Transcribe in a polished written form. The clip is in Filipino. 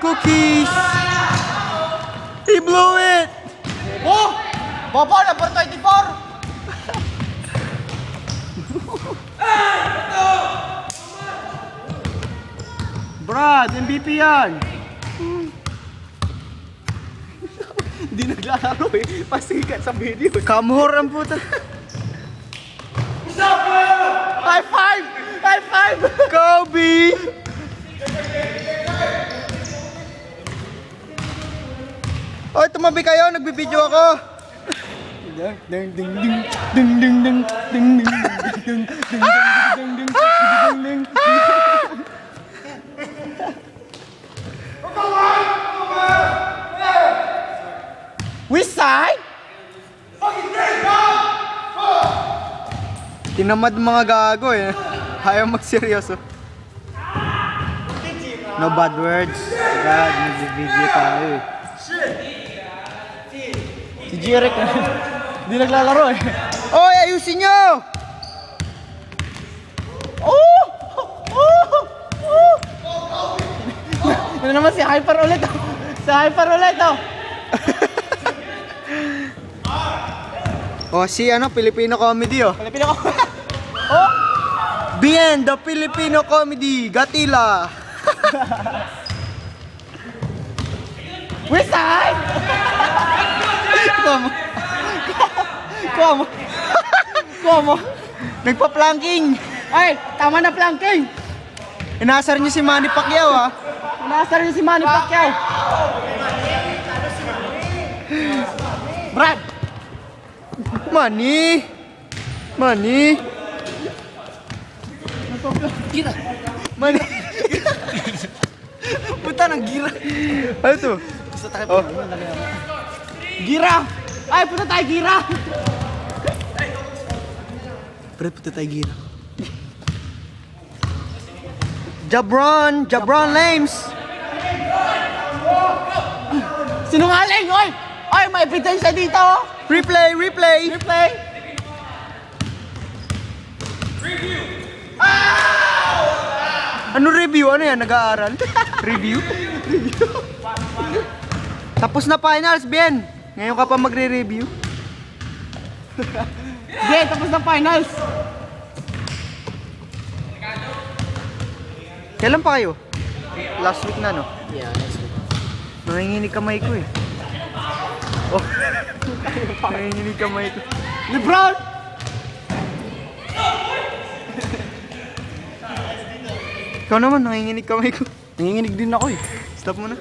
Cookies! He blew it! Oh! Bobo, number 24! Brad, MVP yan! Hindi naglalaro eh. Pasikat sa video. Kamhor ang puta. High five! High five! Kobe! Oy, tumabi kayo. Nagbibideo ako. Ding ding ding ding ding ding ding ding ding ding ding ding ding. Which side? Tinamad mga gago eh. Ayaw magseryoso. No bad words. God, nag-video tayo eh. Si Jeric hindi naglalaro eh. Oy, ayusin nyo! Oh! Oh! Oh! Ito naman si Hyper ulit oh. Si Hyper ulit oh. Oh, si ano, Filipino comedy oh. Pilipin ako. Oh! Bien, the Filipino comedy, Gatila. Which side? Como? Como? Como? Nagpa-planking. Ay, tama na planking. Inasar niyo si Manny Pacquiao ah. Nasar niyo si Manny Pacquiao. Brad! Manny. Manny. Gira! Manny. Puta ng gira! Ano to? Gusto tayo Oh. Gira! Ay, punta tayo gira! Pre, puta tayo gira. Jabron Lames. Sinungaling! Oy! Oy, may ebidensya dito! Oh. Replay. Replay! Ano review? Ano yan? Nag-aaral? Review? Tapos na finals, Ben. Ngayon ka pa magre-review. Okay, tapos na finals! Kailan pa kayo? Last week na, no? Yeah, next week. Nanginginig kamay ko eh. Oh. Nanginginig kamay ko. LeBron! Ikaw naman, nanginginig kamay ko. Nanginginig din ako eh. Stop mo na.